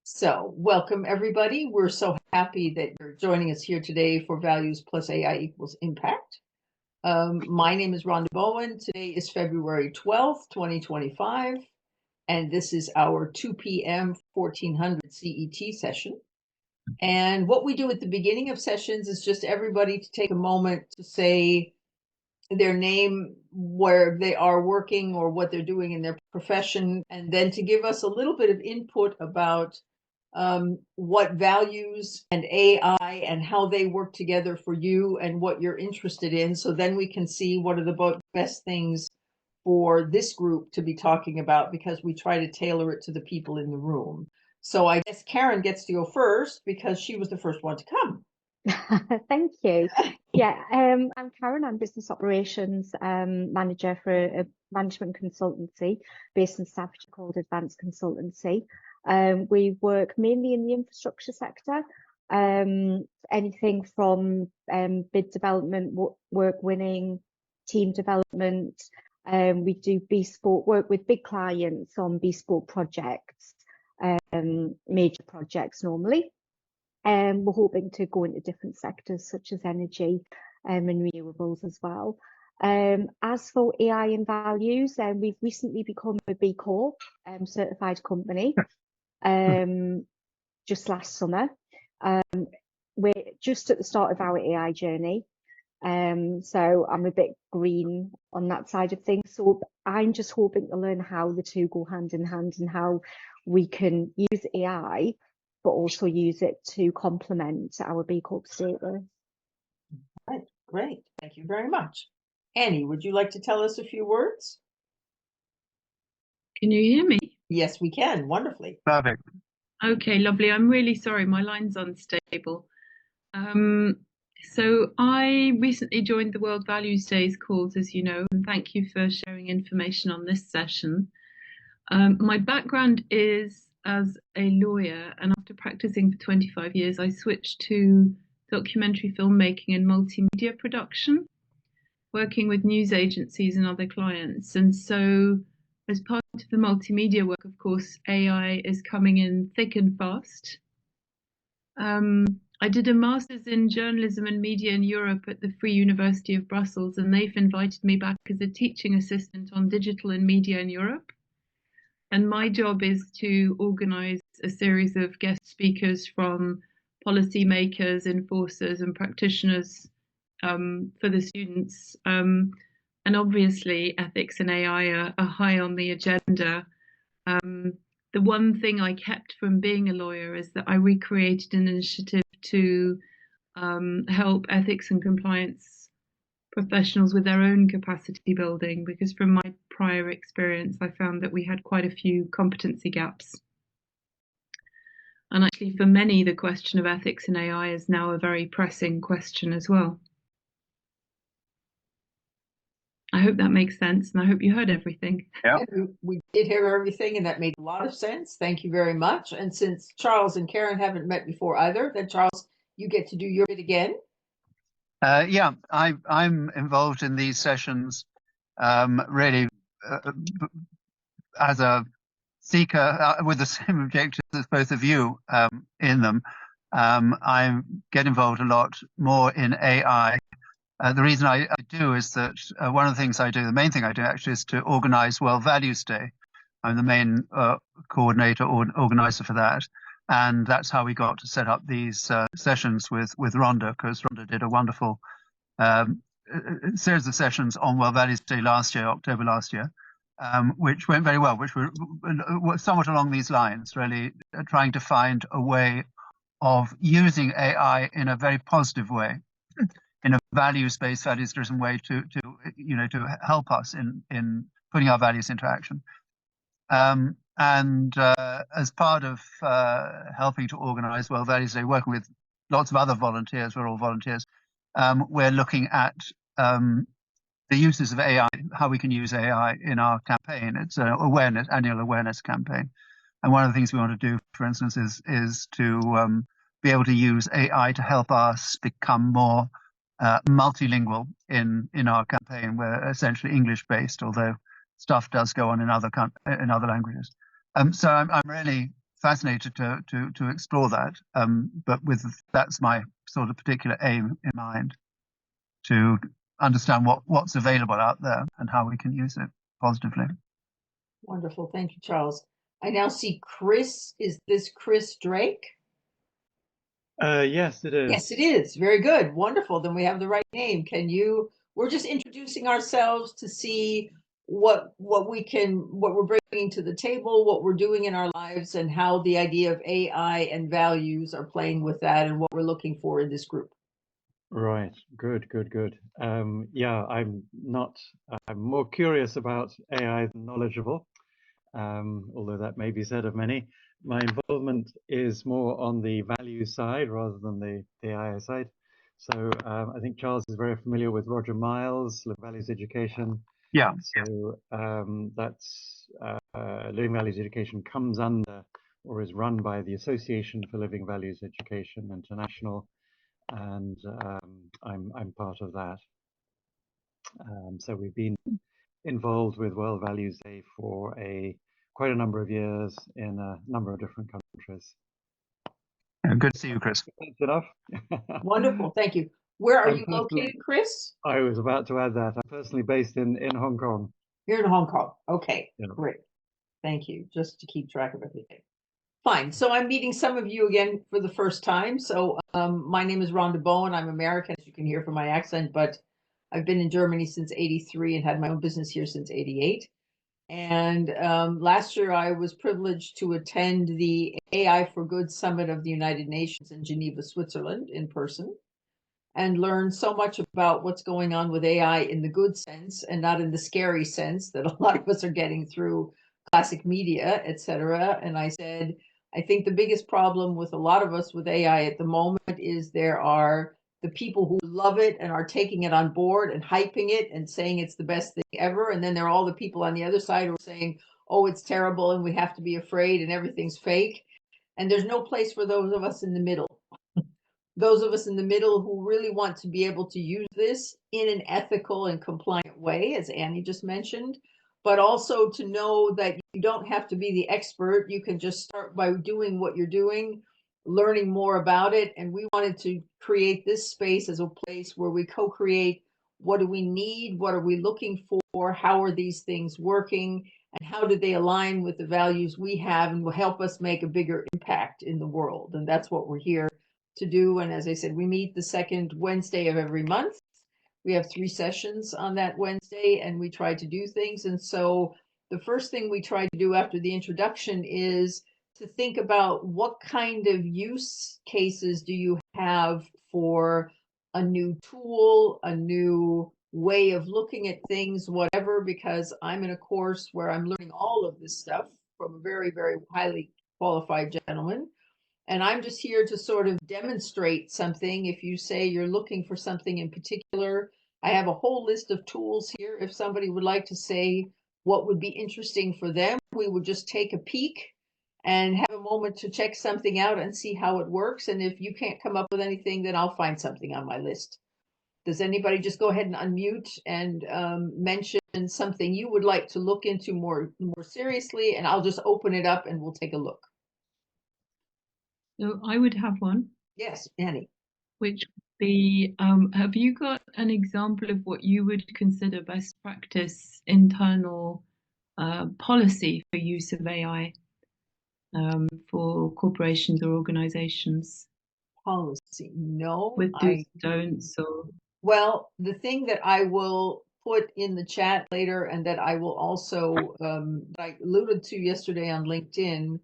So, welcome everybody. We're so happy that you're joining us here today for Values plus AI equals Impact. My name is Rhonda Bowen. Today is February 12th, 2025, and this is our 2 p.m. 1400 CET session. And what we do at the beginning of sessions is just everybody to take a moment to say their name, where they are working or what they're doing in their profession, and then to give us a little bit of input about what values and AI and how they work together for you and what you're interested in. So then we can see what are the best things for this group to be talking about, because we try to tailor it to the people in the room. So I guess Karen gets to go first because she was the first one to come. Thank you. Yeah, I'm Karen. I'm business operations manager for a management consultancy based in Staffordshire called Advanced Consultancy. We work mainly in the infrastructure sector, anything from bid development, work winning, team development. We do bespoke work with big clients on bespoke projects, major projects normally. We're hoping to go into different sectors such as energy and renewables as well. As for AI and values, we've recently become a B Corp certified company just last summer. We're just at the start of our AI journey. So I'm a bit green on that side of things. So I'm just hoping to learn how the two go hand in hand and how we can use AI but also use it to complement our B Corp status. Right, great. Thank you very much. Annie, would you like to tell us a few words? Can you hear me? Yes, we can. Wonderfully. Perfect. Okay, lovely. I'm really sorry. My line's unstable. So I recently joined the World Values Days calls, as you know, and thank you for sharing information on this session. My background is as a lawyer, and after practicing for 25 years, I switched to documentary filmmaking and multimedia production, working with news agencies and other clients. And so as part of the multimedia work, of course, AI is coming in thick and fast. I did a master's in journalism and media in Europe at the Free University of Brussels, and they've invited me back as a teaching assistant on digital and media in Europe. And my job is to organize a series of guest speakers from policymakers, enforcers, and practitioners for the students. And obviously, ethics and AI are high on the agenda. The one thing I kept from being a lawyer is that I recreated an initiative to help ethics and compliance professionals with their own capacity building, because from my prior experience, I found that we had quite a few competency gaps. And actually, for many, the question of ethics and AI is now a very pressing question as well. I hope that makes sense, and I hope you heard everything. Yeah, we did hear everything, and that made a lot of sense. Thank you very much. And since Charles and Karen haven't met before either, then Charles, you get to do your bit again. yeah, I'm involved in these sessions really as a seeker with the same objectives as both of you in them. I get involved a lot more in AI. The reason I do is that one of the things I do, the main thing I do actually, is to organize World Values Day. I'm the main coordinator or organizer for that. And that's how we got to set up these sessions with Rhonda, because Rhonda did a wonderful series of sessions on World Values Day last year, October last year, which went very well, which were somewhat along these lines, really trying to find a way of using AI in a very positive way, in a values-based, values-driven way to help us in putting our values into action. And as part of helping to organize World Values Day, working with lots of other volunteers, we're all volunteers, we're looking at the uses of AI, how we can use AI in our campaign. It's an annual awareness campaign. And one of the things we want to do, for instance, is to be able to use AI to help us become more multilingual in our campaign. We're essentially English-based, although stuff does go on in other languages. So I'm really fascinated to explore that. But that's my sort of particular aim in mind, to understand what's available out there and how we can use it positively. Wonderful. Thank you, Charles. I now see Chris. Is this Chris Drake? Yes, it is. Yes, it is. Very good. Wonderful. Then we have the right name. We're just introducing ourselves to see what we're bringing to the table, what we're doing in our lives, and how the idea of AI and values are playing with that, and what we're looking for in this group. Right. Good. Yeah, I'm more curious about AI than knowledgeable, although that may be said of many. My involvement is more on the value side rather than the AI side. So I think Charles is very familiar with Roger Miles, Values Education. Yeah. So that's Living Values Education comes under or is run by the Association for Living Values Education International, and I'm part of that. So we've been involved with World Values Day for quite a number of years in a number of different countries. Good to see you, Chris. That's enough. Wonderful. Thank you. Where are you located, Chris? I was about to add that. I'm personally based in Hong Kong. You're in Hong Kong. Okay, Yeah. great. Thank you. Just to keep track of everything. Fine. So I'm meeting some of you again for the first time. So my name is Rhonda Bowen. I'm American, as you can hear from my accent, but I've been in Germany since '83 and had my own business here since '88. And last year I was privileged to attend the AI for Good Summit of the United Nations in Geneva, Switzerland, in person, and learn so much about what's going on with AI in the good sense and not in the scary sense that a lot of us are getting through classic media, et cetera. And I said, I think the biggest problem with a lot of us with AI at the moment is there are the people who love it and are taking it on board and hyping it and saying it's the best thing ever. And then there are all the people on the other side who are saying, oh, it's terrible and we have to be afraid and everything's fake. And there's no place for those of us in the middle. Those of us in the middle who really want to be able to use this in an ethical and compliant way, as Annie just mentioned, but also to know that you don't have to be the expert. You can just start by doing what you're doing, learning more about it. And we wanted to create this space as a place where we co-create what do we need, what are we looking for, how are these things working, and how do they align with the values we have and will help us make a bigger impact in the world. And that's what we're here to do. And as I said, we meet the second Wednesday of every month. We have 3 sessions on that Wednesday, and we try to do things. And so the first thing we try to do after the introduction is to think about what kind of use cases do you have for a new tool, a new way of looking at things, whatever, because I'm in a course where I'm learning all of this stuff from a very, very highly qualified gentleman. And I'm just here to sort of demonstrate something. If you say you're looking for something in particular, I have a whole list of tools here. If somebody would like to say what would be interesting for them, we would just take a peek and have a moment to check something out and see how it works. And if you can't come up with anything, then I'll find something on my list. Does anybody just go ahead and unmute and mention something you would like to look into more seriously, and I'll just open it up and we'll take a look. So I would have one. Yes, Annie. Which would be, have you got an example of what you would consider best practice internal policy for use of AI for corporations or organizations? Policy, no. With do's, don'ts, or... Well, the thing that I will put in the chat later and that I will also, I alluded to yesterday on LinkedIn,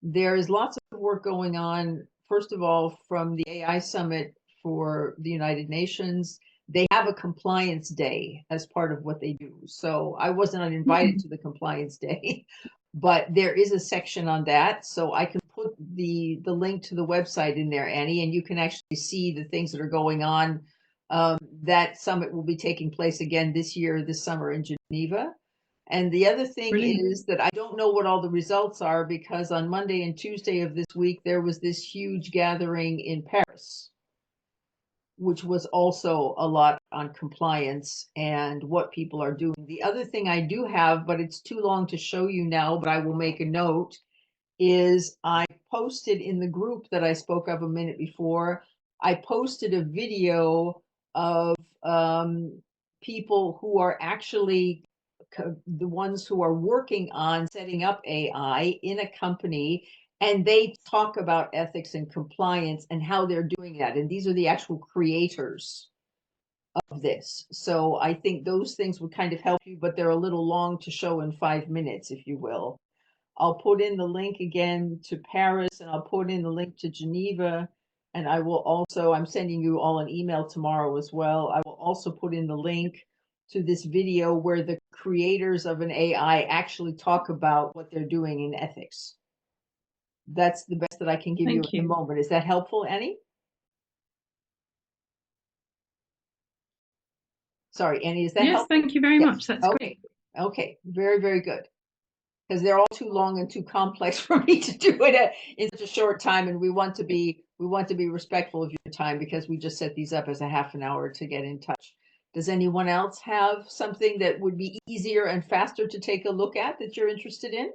there is lots of work going on, first of all, from the AI Summit for the United Nations. They have a compliance day as part of what they do. So I wasn't invited to the compliance day, but there is a section on that. So I can put the link to the website in there, Annie, and you can actually see the things that are going on. That summit will be taking place again this summer in Geneva. And the other thing Brilliant. is that I don't know what all the results are, because on Monday and Tuesday of this week, there was this huge gathering in Paris, which was also a lot on compliance and what people are doing. The other thing I do have, but it's too long to show you now, but I will make a note, is I posted in the group that I spoke of a minute before, I posted a video of people who are actually the ones who are working on setting up AI in a company, and they talk about ethics and compliance and how they're doing that. And these are the actual creators of this. So I think those things would kind of help you, but they're a little long to show in 5 minutes, if you will. I'll put in the link again to Paris, and I'll put in the link to Geneva. And I will also, I'm sending you all an email tomorrow as well. I will also put in the link to this video where the creators of an AI actually talk about what they're doing in ethics. That's the best that I can give you at the moment. Is that helpful, Annie? Sorry, Annie, is that helpful? Yes, thank you very much. That's great. Okay, very, very good. Because they're all too long and too complex for me to do it in such a short time, and we want to be respectful of your time, because we just set these up as a half an hour to get in touch. Does anyone else have something that would be easier and faster to take a look at that you're interested in?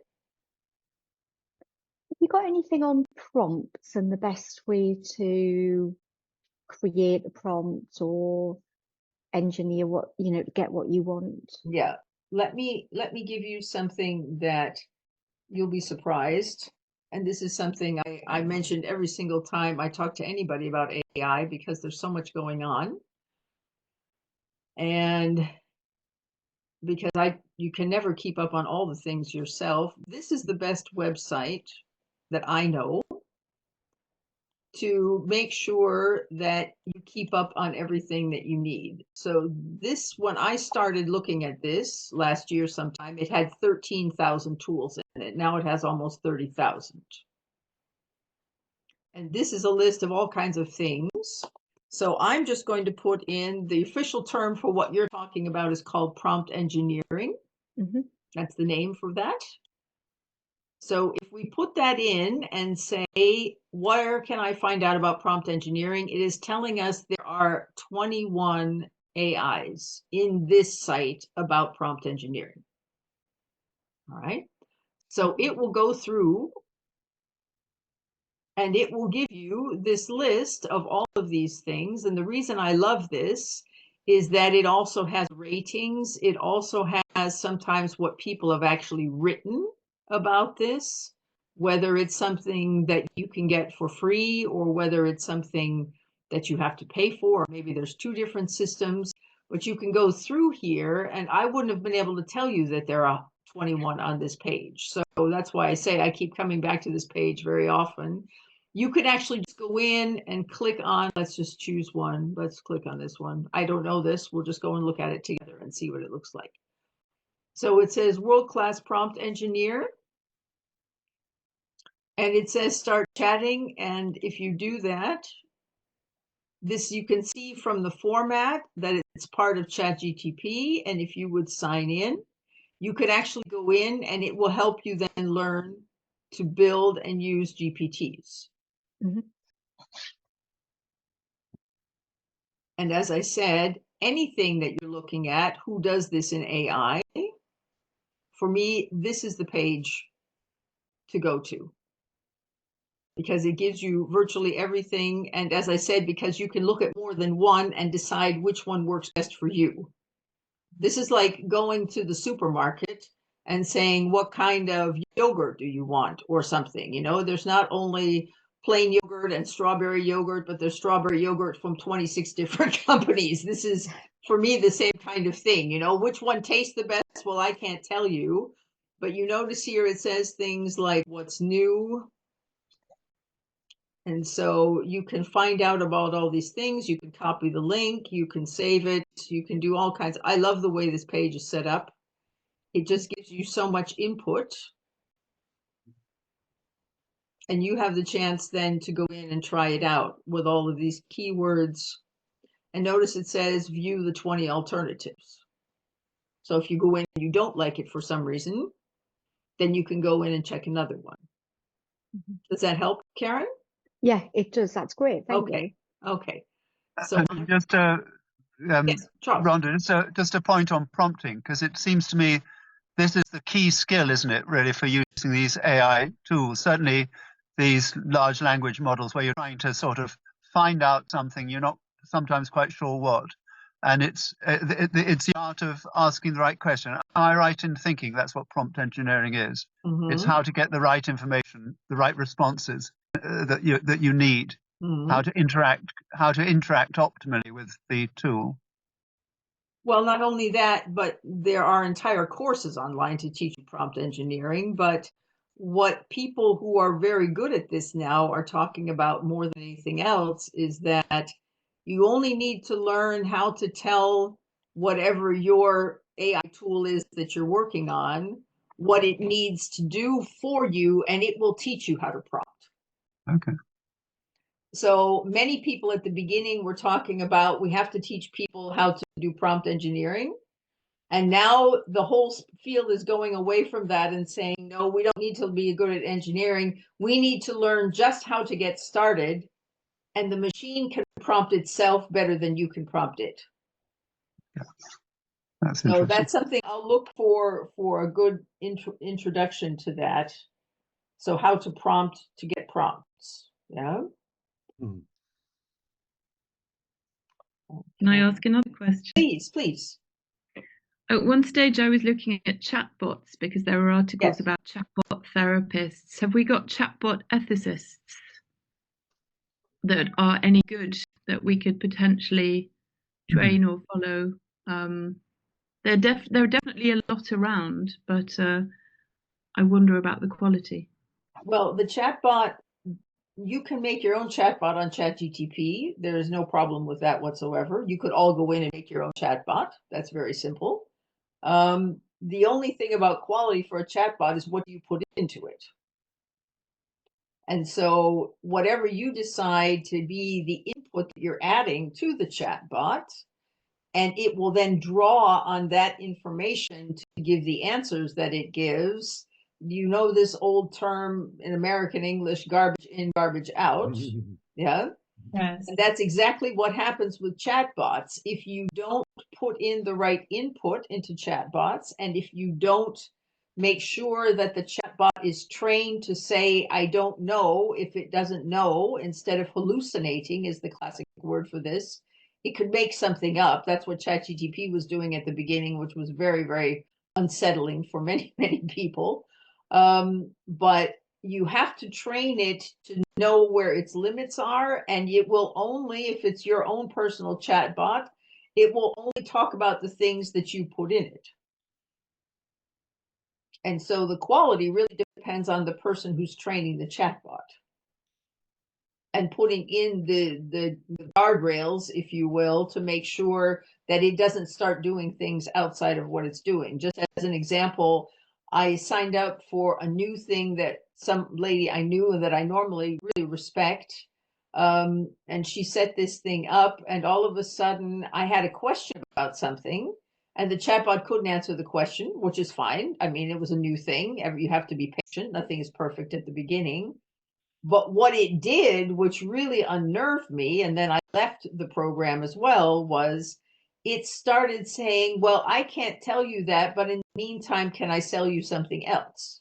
Have you got anything on prompts and the best way to create a prompt or engineer what, to get what you want? Yeah, let me give you something that you'll be surprised. And this is something I mentioned every single time I talk to anybody about AI, because there's so much going on. And because you can never keep up on all the things yourself. This is the best website that I know to make sure that you keep up on everything that you need. So this, when I started looking at this last year sometime, it had 13,000 tools in it. Now it has almost 30,000. And this is a list of all kinds of things. So I'm just going to put in the official term for what you're talking about is called prompt engineering. Mm-hmm. That's the name for that. So if we put that in and say, where can I find out about prompt engineering? It is telling us there are 21 AIs in this site about prompt engineering. All right. So it will go through and it will give you this list of all of these things. And the reason I love this is that it also has ratings. It also has sometimes what people have actually written about this, whether it's something that you can get for free or whether it's something that you have to pay for, or maybe there's two different systems. But you can go through here, and I wouldn't have been able to tell you that there are 21 on this page. So that's why I say I keep coming back to this page very often. You could actually just go in and click on, let's just choose one. Let's click on this one. I don't know this. We'll just go and look at it together and see what it looks like. So it says world-class prompt engineer. And it says start chatting. And if you do that, this you can see from the format that it's part of ChatGPT. And if you would sign in, you could actually go in and it will help you then learn to build and use GPTs. Mm-hmm. And as I said, anything that you're looking at, who does this in AI? For me, this is the page to go to, because it gives you virtually everything. And as I said, because you can look at more than one and decide which one works best for you. This is like going to the supermarket and saying, what kind of yogurt do you want or something? There's not only plain yogurt and strawberry yogurt, but there's strawberry yogurt from 26 different companies. This is, for me, the same kind of thing. Which one tastes the best? Well, I can't tell you. But you notice here it says things like what's new. And so you can find out about all these things. You can copy the link. You can save it. You can do all kinds. I love the way this page is set up. It just gives you so much input. And you have the chance then to go in and try it out with all of these keywords. And notice it says view the 20 alternatives. So if you go in and you don't like it for some reason, then you can go in and check another one. Mm-hmm. Does that help, Karen? Yeah, it does. That's great. Thank you. Okay. So just yes, Rhonda, just a point on prompting, because it seems to me this is the key skill, isn't it, really, for using using these AI tools, certainly these large language models where you're trying to sort of find out something, you're not sometimes quite sure what. And it's the art of asking the right question. Am I right in thinking that's what prompt engineering is? It's how to get the right information, the right responses that you need, how to interact optimally with the tool. Well, not only that, but there are entire courses online to teach you prompt engineering. But what people who are very good at this now are talking about more than anything else is that you only need to learn how to tell whatever your AI tool is that you're working on what it needs to do for you, and it will teach you how to prompt. Okay. So many people at the beginning were talking about we have to teach people how to do prompt engineering. And now the whole field is going away from that and saying, no, we don't need to be good at engineering. We need to learn just how to get started. And the machine can prompt itself better than you can prompt it. Yeah. That's so interesting. That's something I'll look for a good introduction to that. So how to prompt to get prompts. Yeah. Mm. Can I ask another question? Please. At one stage, I was looking at chatbots because there were articles Yes. about chatbot therapists. Have we got chatbot ethicists that are any good that we could potentially train or follow? There are definitely a lot around, but I wonder about the quality. Well, the chatbot, you can make your own chatbot on ChatGTP. There is no problem with that whatsoever. You could all go in and make your own chatbot. That's very simple. The only thing about quality for a chatbot is what you put into it. And so whatever you decide to be the input that you're adding to the chatbot, and it will then draw on that information to give the answers that it gives. You know this old term in American English, garbage in, garbage out. Yeah. Yes. And that's exactly what happens with chatbots. If you don't put in the right input into chatbots, and if you don't make sure that the chatbot is trained to say, I don't know, if it doesn't know, instead of hallucinating is the classic word for this, it could make something up. That's what ChatGTP was doing at the beginning, which was very, very unsettling for many, many people. But you have to train it to know where its limits are, and it will only, if it's your own personal chatbot, it will only talk about the things that you put in it. And so the quality really depends on the person who's training the chatbot and putting in the guardrails, if you will, to make sure that it doesn't start doing things outside of what it's doing. Just as an example, I signed up for a new thing that some lady I knew and that I normally really respect. And she set this thing up, and all of a sudden I had a question about something, and the chatbot couldn't answer the question, which is fine. I mean, it was a new thing. You have to be patient. Nothing is perfect at the beginning. But what it did, which really unnerved me, and then I left the program as well, was it started saying, well, I can't tell you that, but in the meantime, can I sell you something else?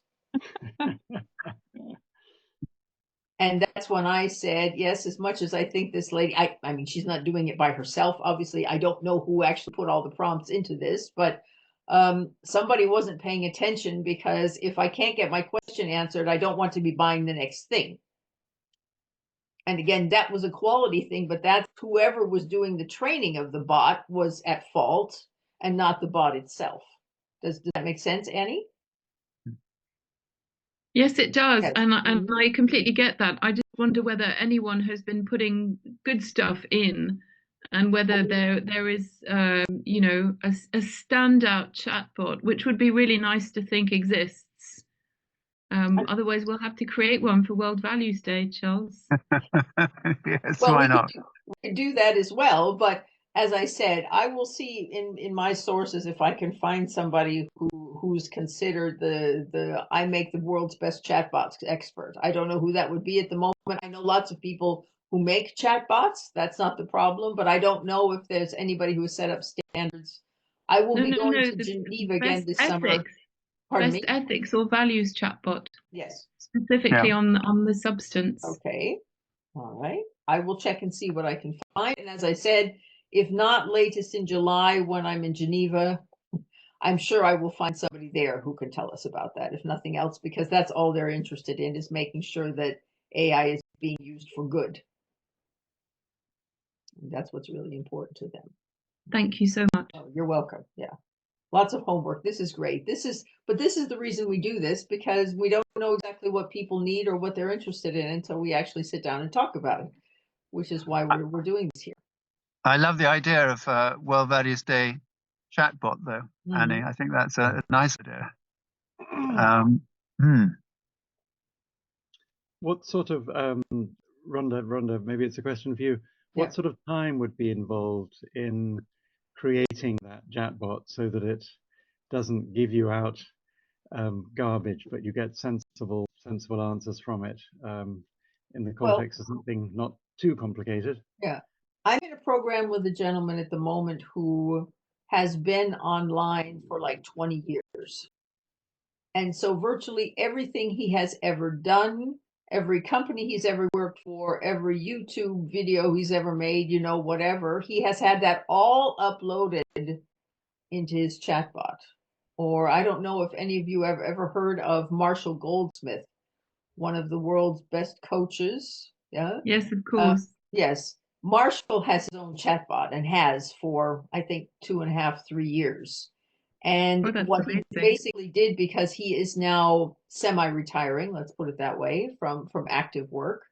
And that's when I said, yes, as much as I think this lady, I mean, she's not doing it by herself. Obviously, I don't know who actually put all the prompts into this, but somebody wasn't paying attention, because if I can't get my question answered, I don't want to be buying the next thing. And again, that was a quality thing, but that's whoever was doing the training of the bot was at fault and not the bot itself. Does that make sense, Annie? Yes, it does. Yes. And I completely get that. I just wonder whether anyone has been putting good stuff in, and whether there is, you know, a standout chatbot, which would be really nice to think exists. Otherwise, we'll have to create one for World Values Day, Charles. Yes, Well, why not? we could do that as well. But as I said, I will see in my sources if I can find somebody who's considered the I make the world's best chatbots expert. I don't know who that would be at the moment. I know lots of people who make chatbots. That's not the problem. But I don't know if there's anybody who has set up standards. I will be going to Geneva again this summer. Pardon best me? ethics or values chatbot, Yes. specifically on the substance. Okay. All right. I will check and see what I can find. And as I said, if not latest in July when I'm in Geneva, I'm sure I will find somebody there who can tell us about that, if nothing else, because that's all they're interested in, is making sure that AI is being used for good. And that's what's really important to them. Thank you so much. Oh, you're welcome. Yeah. Lots of homework. This is great. But this is the reason we do this, because we don't know exactly what people need or what they're interested in until we actually sit down and talk about it, which is why we're doing this here. I love the idea of World Values Day chatbot, though, Annie. I think that's a nice idea. What sort of, Rhonda, maybe it's a question for you. What sort of time would be involved in creating that chatbot so that it doesn't give you out garbage, but you get sensible answers from it in the context of something not too complicated? Yeah. I'm in a program with a gentleman at the moment who has been online for like 20 years. And so virtually everything he has ever done, every company he's ever worked for, every YouTube video he's ever made, whatever, he has had that all uploaded into his chatbot. Or I don't know if any of you have ever heard of Marshall Goldsmith, one of the world's best coaches. Yeah. Yes, of course. Yes. Marshall has his own chatbot and has for, I think, 2.5, 3 years. And what he basically did, because he is now semi-retiring, let's put it that way, from active work,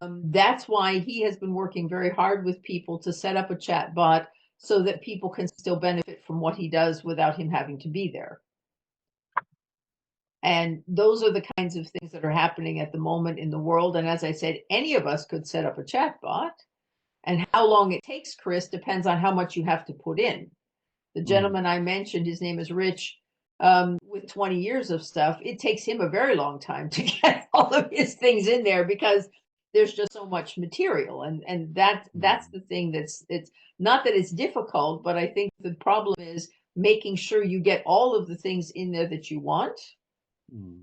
that's why he has been working very hard with people to set up a chatbot so that people can still benefit from what he does without him having to be there. And those are the kinds of things that are happening at the moment in the world. And as I said, any of us could set up a chatbot. And how long it takes, Chris, depends on how much you have to put in. The gentleman I mentioned, his name is Rich, with 20 years of stuff. It takes him a very long time to get all of his things in there because there's just so much material. And that's the thing it's not that it's difficult, but I think the problem is making sure you get all of the things in there that you want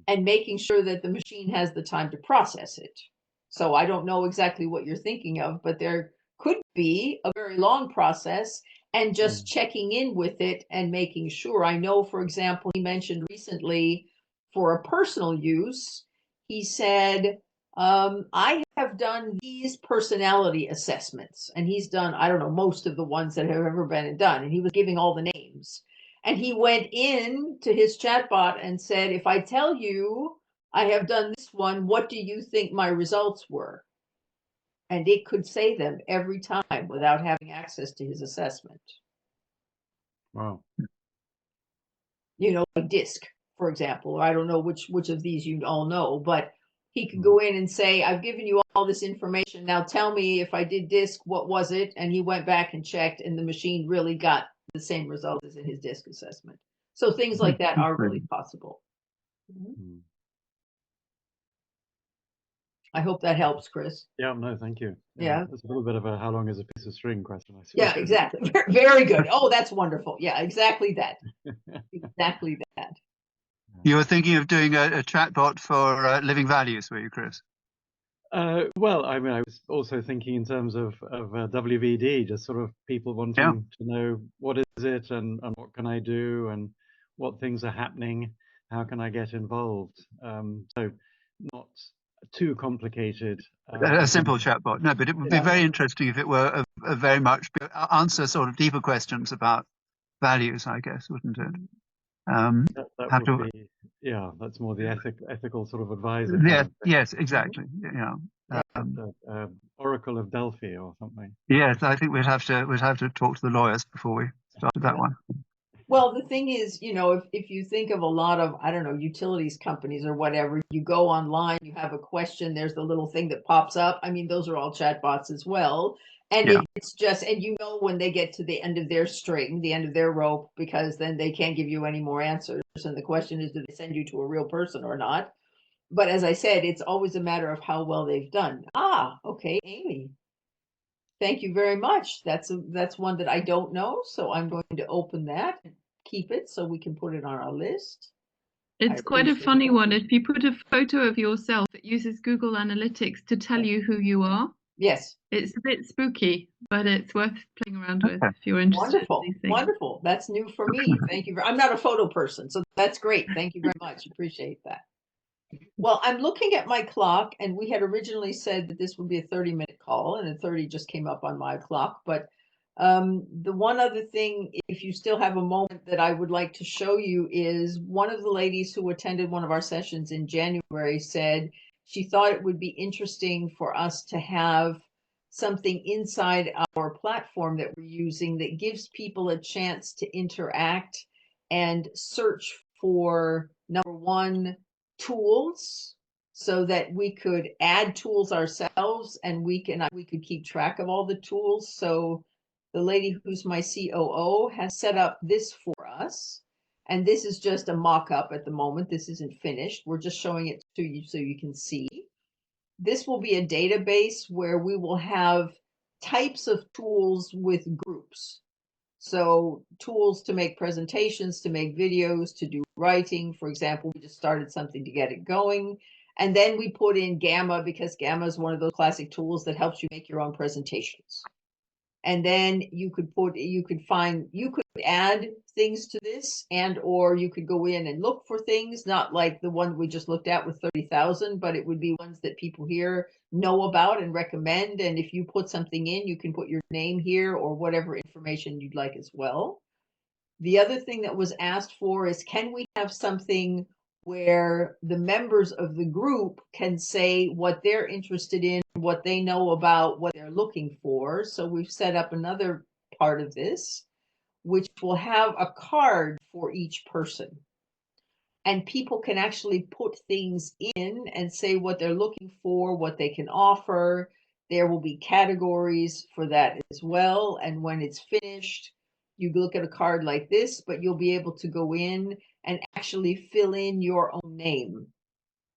and making sure that the machine has the time to process it. So I don't know exactly what you're thinking of, but there could be a very long process and just checking in with it and making sure. I know, for example, he mentioned recently for a personal use, he said, I have done these personality assessments, and he's done, I don't know, most of the ones that have ever been done, and he was giving all the names. And he went in to his chatbot and said, if I tell you I have done this one, what do you think my results were? And it could say them every time without having access to his assessment. Wow. Like DISC, for example, or I don't know which of these you all know, but he could go in and say, I've given you all this information. Now tell me, if I did DISC, what was it? And he went back and checked, and the machine really got the same result as in his DISC assessment. So things like that are really possible. I hope that helps, Chris. Yeah, no, thank you. Yeah. It's a little bit of a how long is a piece of string question, I suppose. Yeah, exactly. Very good. Oh, that's wonderful. Yeah, exactly that. Exactly that. You were thinking of doing a chatbot for living values, were you, Chris? Well, I mean, I was also thinking in terms of WVD, just sort of people wanting to know what is it and what can I do and what things are happening, how can I get involved. So not too complicated. A simple chatbot. No, but it would be very interesting if it were a very much answer sort of deeper questions about values, I guess, wouldn't it? That would be, yeah, that's more the ethical sort of advisor. Yes, yes, exactly. Yeah. Oracle of Delphi or something. Yes, I think we'd have to talk to the lawyers before we started that one. Well, the thing is, if you think of a lot of, I don't know, utilities companies or whatever, you go online, you have a question, there's the little thing that pops up. I mean, those are all chatbots as well. And it's just, and when they get to the end of their string, the end of their rope, because then they can't give you any more answers. And the question is, do they send you to a real person or not? But as I said, it's always a matter of how well they've done. Okay, Amy. Thank you very much. That's one that I don't know, so I'm going to open that and keep it so we can put it on our list. It's quite a appreciate funny that. one. If you put a photo of yourself, it uses Google Analytics to tell you who you are. Yes. It's a bit spooky, but it's worth playing around with Okay. if you're interested Wonderful. in these things. Wonderful. That's new for me. Thank you. I'm not a photo person, so that's great. Thank you very much. Appreciate that. Well, I'm looking at my clock, and we had originally said that this would be a 30-minute call, and a 30 just came up on my clock. But the one other thing, if you still have a moment, that I would like to show you is one of the ladies who attended one of our sessions in January said she thought it would be interesting for us to have something inside our platform that we're using that gives people a chance to interact and search for, number one, tools, so that we could add tools ourselves, and we could keep track of all the tools. So the lady who's my COO has set up this for us, and this is just a mock-up at the moment. This isn't finished. We're just showing it to you so you can see. This will be a database where we will have types of tools with groups. So tools to make presentations, to make videos, to do writing. For example, we just started something to get it going. And then we put in Gamma, because Gamma is one of those classic tools that helps you make your own presentations. And then you could add things to this, and or you could go in and look for things, not like the one we just looked at with 30,000, but it would be ones that people here know about and recommend. And if you put something in, you can put your name here or whatever information you'd like as well. The other thing that was asked for is, can we have something where the members of the group can say what they're interested in, what they know about, what they're looking for? So we've set up another part of this, which will have a card for each person. And people can actually put things in and say what they're looking for, what they can offer. There will be categories for that as well. And when it's finished, you look at a card like this, but you'll be able to go in and actually fill in your own name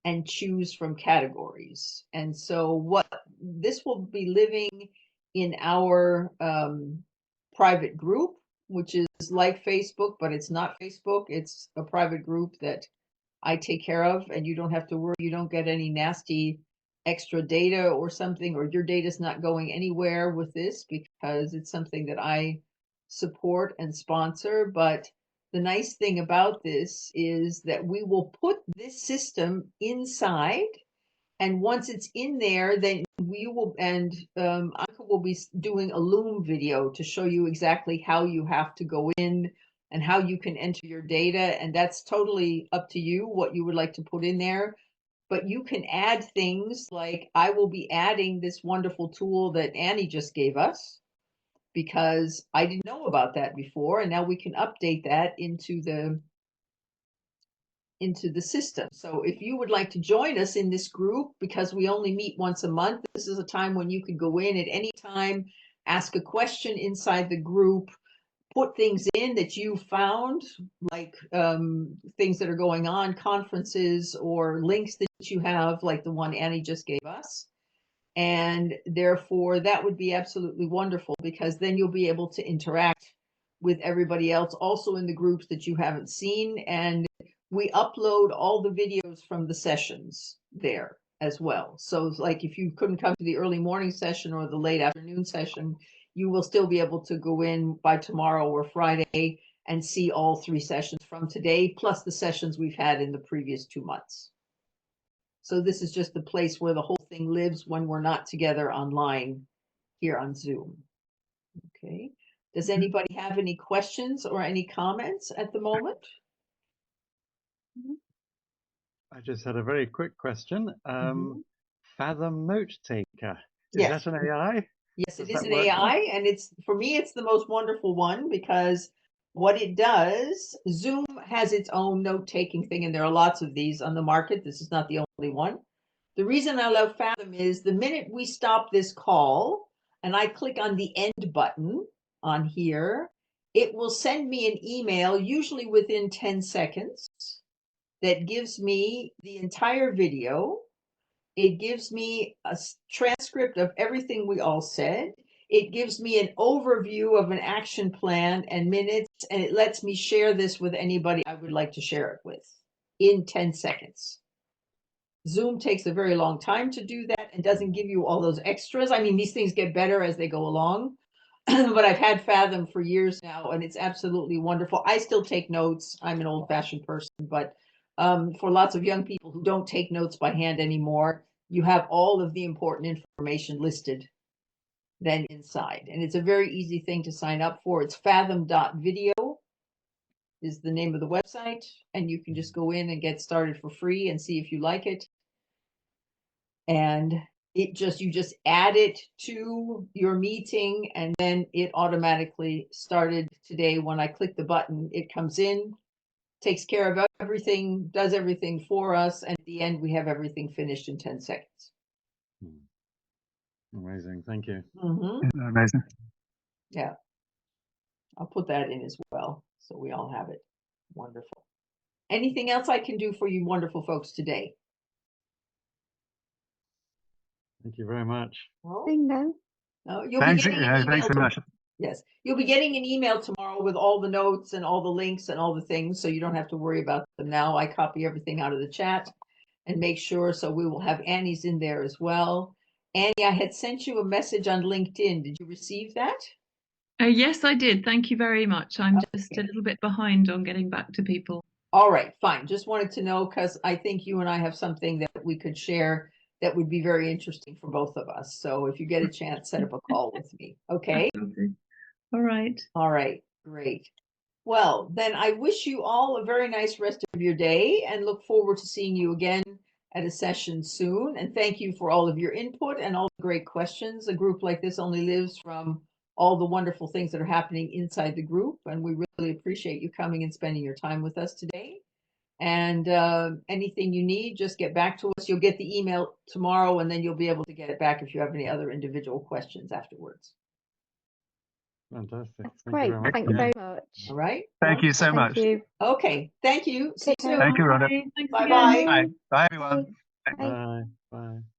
and choose from categories. And so what this will be living in our private group, which is like Facebook, but it's not Facebook. It's a private group that I take care of, and you don't have to worry. You don't get any nasty extra data or something, or your data's not going anywhere with this, because it's something that I support and sponsor. But the nice thing about this is that we will put this system inside, and once it's in there, then we will, and Anka will be doing a Loom video to show you exactly how you have to go in and how you can enter your data. And that's totally up to you what you would like to put in there. But you can add things like, I will be adding this wonderful tool that Annie just gave us, because I didn't know about that before. And now we can update that into the system. So if you would like to join us in this group, because we only meet once a month, this is a time when you could go in at any time, ask a question inside the group, put things in that you found, like things that are going on, conferences, or links that you have, like the one Annie just gave us. And therefore, that would be absolutely wonderful, because then you'll be able to interact with everybody else also in the groups that you haven't seen. And we upload all the videos from the sessions there as well. So like if you couldn't come to the early morning session or the late afternoon session, you will still be able to go in by tomorrow or Friday and see all 3 sessions from today, plus the sessions we've had in the previous 2 months. So this is just the place where the whole thing lives when we're not together online here on Zoom. Okay. Does anybody have any questions or any comments at the moment? I just had a very quick question. Fathom Note Taker. Is Yes. that an AI? Yes, it Does is that an work? AI, and it's, for me, it's the most wonderful one, because what it does, Zoom has its own note-taking thing, and there are lots of these on the market. This is not the only one. The reason I love Fathom is the minute we stop this call and I click on the end button on here, it will send me an email, usually within 10 seconds, that gives me the entire video. It gives me a transcript of everything we all said. It gives me an overview of an action plan and minutes, and it lets me share this with anybody I would like to share it with in 10 seconds. Zoom takes a very long time to do that and doesn't give you all those extras. I mean, these things get better as they go along, but I've had Fathom for years now, and it's absolutely wonderful. I still take notes. I'm an old-fashioned person, but for lots of young people who don't take notes by hand anymore, you have all of the important information listed then inside. And it's a very easy thing to sign up for. It's fathom.video is the name of the website, and you can just go in and get started for free and see if you like it. And you just add it to your meeting, and then it automatically started today. When I click the button, it comes in, takes care of everything, does everything for us, and at the end we have everything finished in 10 seconds. Amazing, thank you. Amazing. Yeah, I'll put that in as well, so we all have it. Wonderful. Anything else I can do for you wonderful folks today? Thank you very much. No? No. No, you'll Thanks, be getting an thanks email. very much. Yes, you'll be getting an email tomorrow with all the notes and all the links and all the things, so you don't have to worry about them now. I copy everything out of the chat and make sure, so we will have Annie's in there as well. Annie, I had sent you a message on LinkedIn. Did you receive that? Yes, I did. Thank you very much. I'm just Okay. a little bit behind on getting back to people. All right, fine. Just wanted to know, because I think you and I have something that we could share that would be very interesting for both of us. So if you get a chance, set up a call with me. Okay. All right. All right, great. Well, then I wish you all a very nice rest of your day and look forward to seeing you again at a session soon. And thank you for all of your input and all the great questions. A group like this only lives from all the wonderful things that are happening inside the group. And we really appreciate you coming and spending your time with us today. And anything you need, just get back to us. You'll get the email tomorrow, and then you'll be able to get it back if you have any other individual questions afterwards. Fantastic. That's Thank you great. very much. Thank you very much. All right. Thank you so Thank much. you. Okay. Thank you. See you Take care. soon. Thank you, Rhonda. Bye. Thanks Bye again. bye. Bye. Bye, everyone. Bye. Bye. Bye.